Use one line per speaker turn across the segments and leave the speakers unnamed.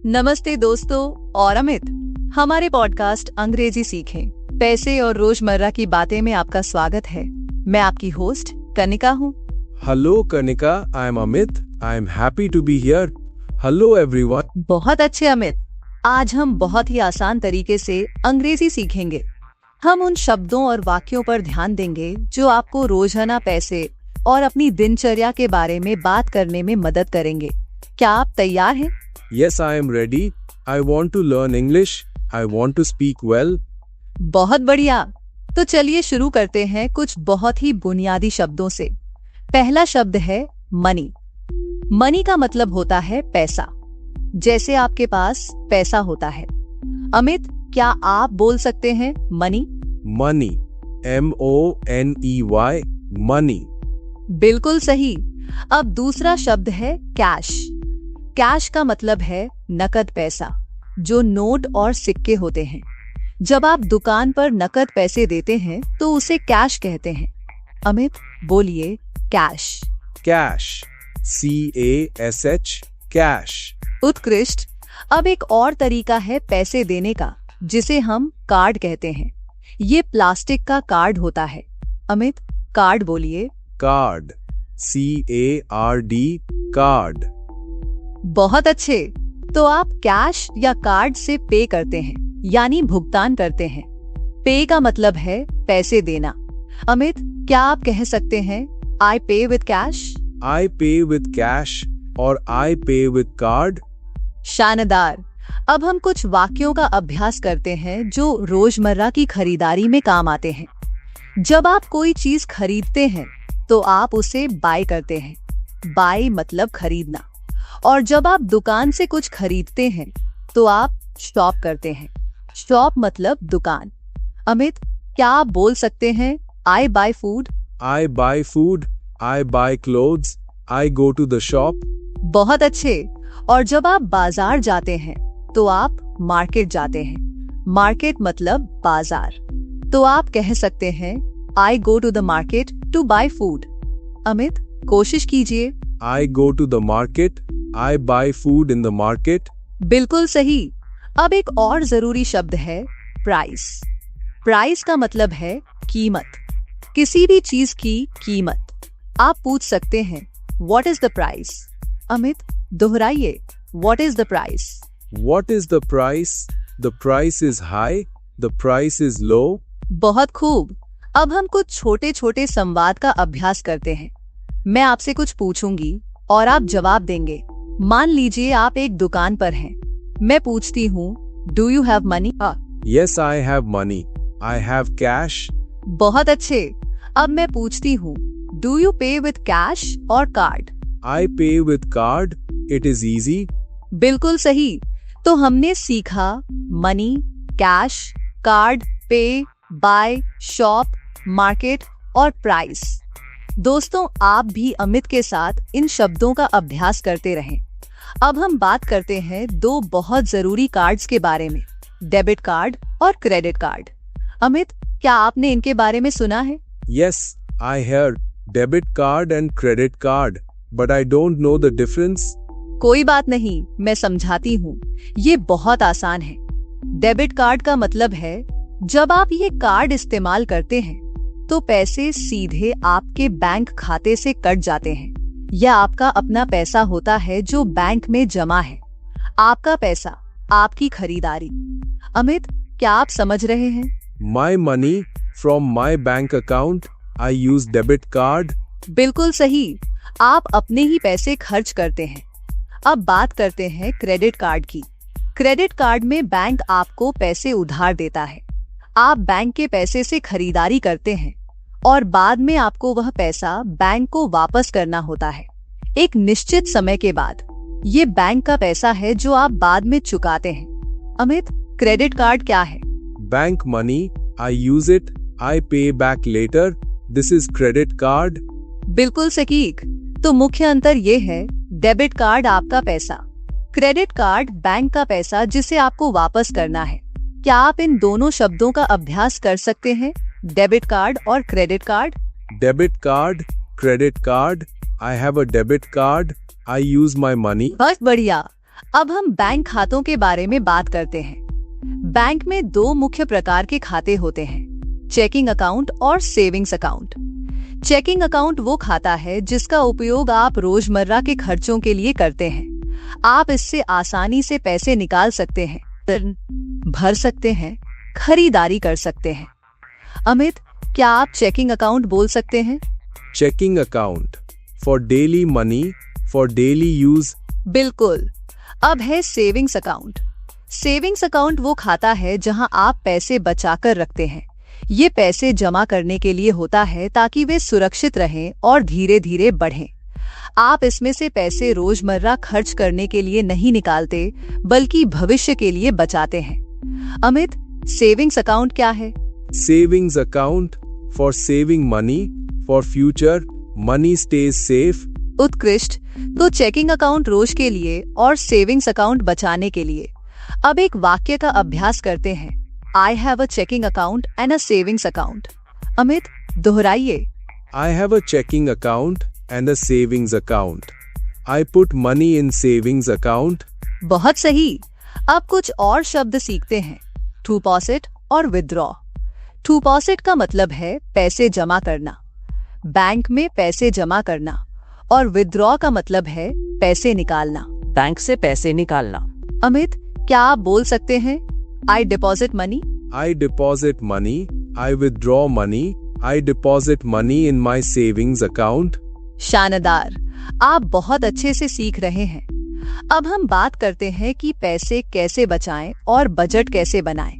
नमस्ते दोस्तों और अमित, हमारे पॉडकास्ट अंग्रेजी सीखें, पैसे और रोजमर्रा की बातें में आपका स्वागत है। मैं आपकी होस्ट कनिका हूँ।
Hello Kanika, I am Amit. I am happy to be here. Hello everyone.
बहुत अच्छे अमित, आज हम बहुत ही आसान तरीके से अंग्रेजी सीखेंगे। हम उन शब्दों और वाक्यों पर ध्यान देंगे जो आपको रोजाना पैसे और अपनी दिनचर्या के बारे में बात करने में मदद करेंगे। क्या आप तैयार हैं?
Yes, I am ready. I want to learn English. I want to speak well.
बहुत बढ़िया। तो चलिए शुरू करते हैं कुछ बहुत ही बुनियादी शब्दों से। पहला शब्द है मनी। मनी का मतलब होता है पैसा, जैसे आपके पास पैसा होता है। अमित, क्या आप बोल सकते हैं मनी?
Money. M-O-N-E-Y. Money.
बिल्कुल सही। अब दूसरा शब्द है कैश। कैश का मतलब है नकद पैसा, जो नोट और सिक्के होते हैं। जब आप दुकान पर नकद पैसे देते हैं तो उसे कैश कहते हैं। अमित, बोलिए कैश।
Cash. C-A-S-H. Cash.
उत्कृष्ट। अब एक और तरीका है पैसे देने का, जिसे हम कार्ड कहते हैं। ये प्लास्टिक का कार्ड होता है। अमित, कार्ड बोलिए।
Card. C-A-R-D. Card.
बहुत अच्छे। तो आप कैश या कार्ड से पे करते हैं, यानी भुगतान करते हैं। पे का मतलब है पैसे देना। अमित, क्या आप कह सकते हैं आई पे with cash?
I pay with cash or I pay with card.
शानदार। अब हम कुछ वाक्यों का अभ्यास करते हैं जो रोजमर्रा की खरीदारी में काम आते हैं। जब आप कोई चीज खरीदते हैं तो आप उसे बाय करते हैं। बाय मतलब खरीदना। और जब आप दुकान से कुछ खरीदते हैं तो आप शॉप करते हैं। शॉप मतलब दुकान। अमित, क्या आप बोल सकते हैं I buy food?
I buy food. I buy clothes. I go to the shop.
बहुत अच्छे। और जब आप बाजार जाते हैं तो आप मार्केट जाते हैं। मार्केट मतलब बाजार। तो आप कह सकते हैं I go to the market to buy food. Amit, कोशिश कीजिए।
I go to the market. I buy food in the market.
बिल्कुल सही। अब एक और जरूरी शब्द है प्राइस। प्राइस का मतलब है कीमत, किसी भी चीज की कीमत। आप पूछ सकते हैं what is the price? Amit, दोहराइए, what is the price?
What is the price? The price is high. The price is low.
बहुत खूब। अब हम कुछ छोटे छोटे संवाद का अभ्यास करते हैं। मैं आपसे कुछ पूछूंगी और आप जवाब देंगे। मान लीजिए आप एक दुकान पर हैं। मैं पूछती हूँ do you have money?
Yes, I have money. I have cash.
बहुत अच्छे। अब मैं पूछती हूँ डू यू पे विद कैश और card?
I pay with card. It is easy.
बिल्कुल सही। तो हमने सीखा मनी, कैश, कार्ड, पे, बाय, शॉप, मार्केट और प्राइस। दोस्तों, आप भी अमित के साथ इन शब्दों का अभ्यास करते रहें। अब हम बात करते हैं दो बहुत जरूरी कार्ड्स के बारे में, डेबिट कार्ड और क्रेडिट कार्ड। अमित, क्या आपने इनके बारे में सुना है?
Yes, I heard debit card and credit card, but I don't know the difference.
कोई बात नहीं, मैं समझाती हूँ। ये बहुत आसान है। डेबिट कार्ड का मतलब है जब आप ये कार्ड इस्तेमाल करते हैं तो पैसे सीधे आपके बैंक खाते से कट जाते हैं। यह आपका अपना पैसा होता है जो बैंक में जमा है। आपका पैसा, आपकी खरीदारी। अमित, क्या आप समझ रहे हैं?
My money from my bank account. I use debit card.
बिल्कुल सही। आप अपने ही पैसे खर्च करते हैं। अब बात करते हैं क्रेडिट कार्ड की। क्रेडिट कार्ड में बैंक आपको पैसे उधार देता है। आप बैंक के पैसे से खरीदारी करते हैं और बाद में आपको वह पैसा बैंक को वापस करना होता है एक निश्चित समय के बाद। ये बैंक का पैसा है जो आप बाद में चुकाते हैं। अमित, क्रेडिट कार्ड क्या है?
Bank money. I use it. I pay back later. This is credit card.
बिल्कुल सटीक। तो मुख्य अंतर ये है, डेबिट कार्ड आपका पैसा, क्रेडिट कार्ड बैंक का पैसा जिसे आपको वापस करना है। क्या आप इन दोनों शब्दों का अभ्यास कर सकते हैं, डेबिट कार्ड और credit card?
Debit card, credit card. I have a debit card. I use my money.
बहुत बढ़िया। अब हम बैंक खातों के बारे में बात करते हैं। बैंक में दो मुख्य प्रकार के खाते होते हैं, चेकिंग अकाउंट और सेविंग्स अकाउंट। चेकिंग अकाउंट वो खाता है जिसका उपयोग आप रोजमर्रा के खर्चों के लिए करते हैं। आप इससे आसानी से पैसे निकाल सकते हैं, भर सकते हैं, खरीदारी कर सकते हैं। अमित, क्या आप चेकिंग अकाउंट बोल सकते हैं?
Checking account for daily money, for daily use.
बिल्कुल। अब है सेविंग्स अकाउंट। सेविंग्स अकाउंट वो खाता है जहां आप पैसे बचाकर रखते हैं। ये पैसे जमा करने के लिए होता है ताकि वे सुरक्षित रहें और धीरे धीरे बढ़ें। आप इसमें से पैसे रोजमर्रा खर्च करने के लिए नहीं निकालते, बल्कि भविष्य के लिए बचाते हैं। अमित, सेविंग्स अकाउंट क्या है?
Savings account for saving money, for future, money stays safe.
उत्कृष्ट। तो चेकिंग अकाउंट रोज के लिए और सेविंग्स अकाउंट बचाने के लिए। अब एक वाक्य का अभ्यास करते हैं। I have a checking account and a savings account. Amit, दोहराइए।
I have a checking account and a savings account. I put money in savings account.
बहुत सही। अब कुछ और शब्द सीखते हैं, टू डिपॉजिट और विथड्रॉ। टू डिपॉजिट का मतलब है पैसे जमा करना, बैंक में पैसे जमा करना, और विथड्रॉ का मतलब है पैसे निकालना,
बैंक से पैसे निकालना।
अमित, क्या आप बोल सकते हैं I deposit money?
I deposit money. I withdraw money. I deposit money in my savings account.
शानदार, आप बहुत अच्छे से सीख रहे हैं। अब हम बात करते हैं कि पैसे कैसे बचाएं और बजट कैसे बनाएं।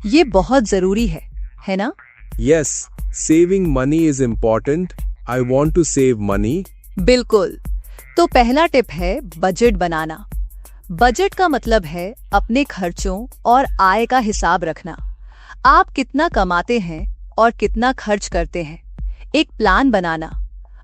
ये बहुत जरूरी है ना?
Yes, saving money is important. I want to save money.
बिल्कुल। तो पहला टिप है बजट बनाना। बजट का मतलब है अपने खर्चों और आय का हिसाब रखना। आप कितना कमाते हैं और कितना खर्च करते हैं, एक प्लान बनाना।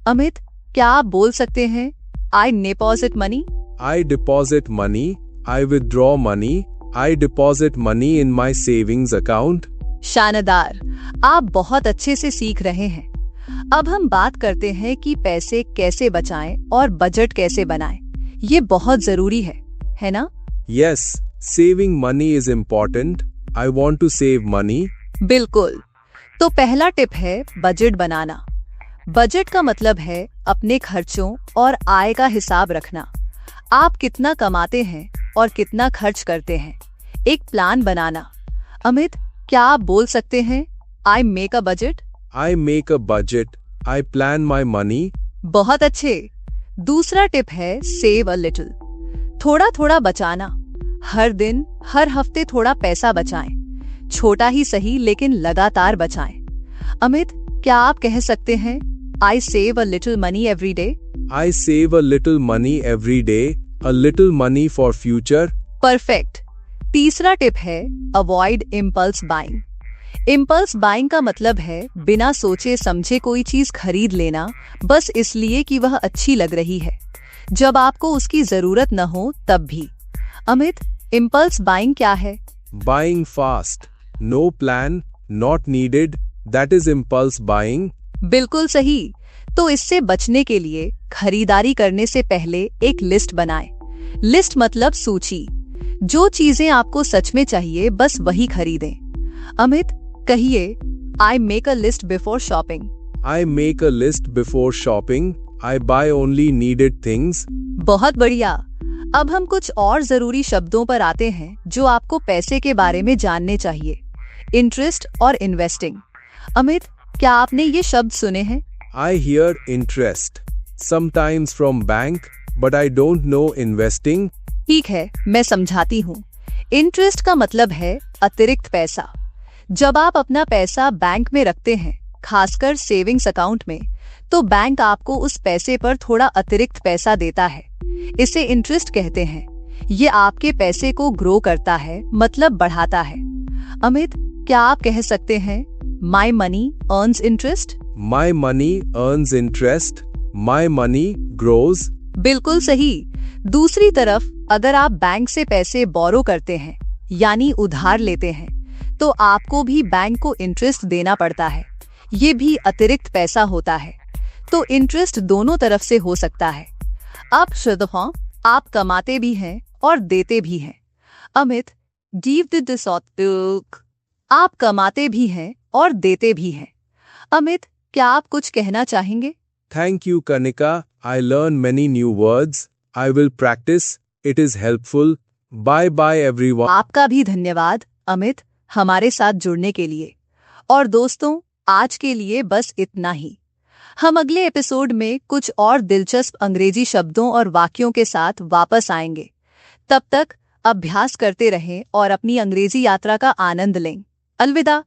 अमित, क्या आप बोल सकते हैं I deposit money?
I deposit money. I withdraw money. I deposit money in my savings account.
शानदार, आप बहुत अच्छे से सीख रहे हैं। अब हम बात करते हैं कि पैसे कैसे बचाएं और बजट कैसे बनाएं। ये बहुत जरूरी है ना?
Yes, saving money is important. I want to save money.
बिल्कुल। तो पहला टिप है बजट बनाना। बजट का मतलब है अपने खर्चों और आय का हिसाब रखना। आप कितना कमाते हैं और कितना खर्च करते हैं, एक प्लान बनाना। अमित, क्या आप बोल सकते हैं I make a budget?
I make a budget. I plan my money.
बहुत अच्छे। दूसरा टिप है सेव अ लिटिल। थोड़ा थोड़ा बचाना। हर दिन, हर हफ्ते थोड़ा पैसा बचाएं। छोटा ही सही, लेकिन लगातार बचाएं। अमित, क्या आप कह सकते हैं I save a little money every day?
I save a little money every day. A little money for future.
Perfect. तीसरा टिप है avoid impulse buying. Impulse buying का मतलब है बिना सोचे समझे कोई चीज खरीद लेना, बस इसलिए कि वह अच्छी लग रही है, जब आपको उसकी जरूरत न हो तब भी। अमित, इम्पल्स बाइंग क्या है?
Buying fast. No plan. Not needed. That is impulse buying.
बिल्कुल सही। तो इससे बचने के लिए खरीदारी करने से पहले एक लिस्ट बनाएं। लिस्ट मतलब सूची। जो चीजें आपको सच में चाहिए बस वही खरीदें। अमित, कहिए I make a list before shopping.
I make a list before shopping. I buy only needed things.
बहुत बढ़िया। अब हम कुछ और जरूरी शब्दों पर आते हैं जो आपको पैसे के बारे में जानने चाहिए, इंटरेस्ट और इन्वेस्टिंग। अमित, क्या आपने ये शब्द सुने हैं?
I hear interest. Sometimes from bank, but I don't know investing.
ठीक है, मैं समझाती हूँ। इंटरेस्ट का मतलब है अतिरिक्त पैसा। जब आप अपना पैसा बैंक में रखते हैं, खासकर सेविंग्स अकाउंट में, तो बैंक आपको उस पैसे पर थोड़ा अतिरिक्त पैसा देता है। इसे इंटरेस्ट कहते हैं। ये आपके पैसे को ग्रो करता है, मतलब बढ़ाता है। अमित, क्या आप कह सकते हैं my money earns interest?
My money earns interest. My money grows.
बिल्कुल सही। दूसरी तरफ अगर आप बैंक से पैसे बोरो करते हैं, यानी उधार लेते हैं, तो आपको भी बैंक को इंटरेस्ट देना पड़ता है। ये भी अतिरिक्त पैसा होता है। तो इंटरेस्ट दोनों तरफ से हो सकता है। अब श्रद्धा, आप कमाते भी हैं और देते भी हैं। अमित, आप कमाते भी हैं और देते भी हैं। अमित, क्या आप कुछ कहना चाहेंगे?
Thank you, Kanika. I learn many new words. I will practice. It is helpful. Bye bye, everyone.
आपका भी धन्यवाद अमित, हमारे साथ जुड़ने के लिए। और दोस्तों, आज के लिए बस इतना ही। हम अगले एपिसोड में कुछ और दिलचस्प अंग्रेजी शब्दों और वाक्यों के साथ वापस आएंगे। तब तक अभ्यास करते रहें और अपनी अंग्रेजी यात्रा का आनंद लें। अलविदा।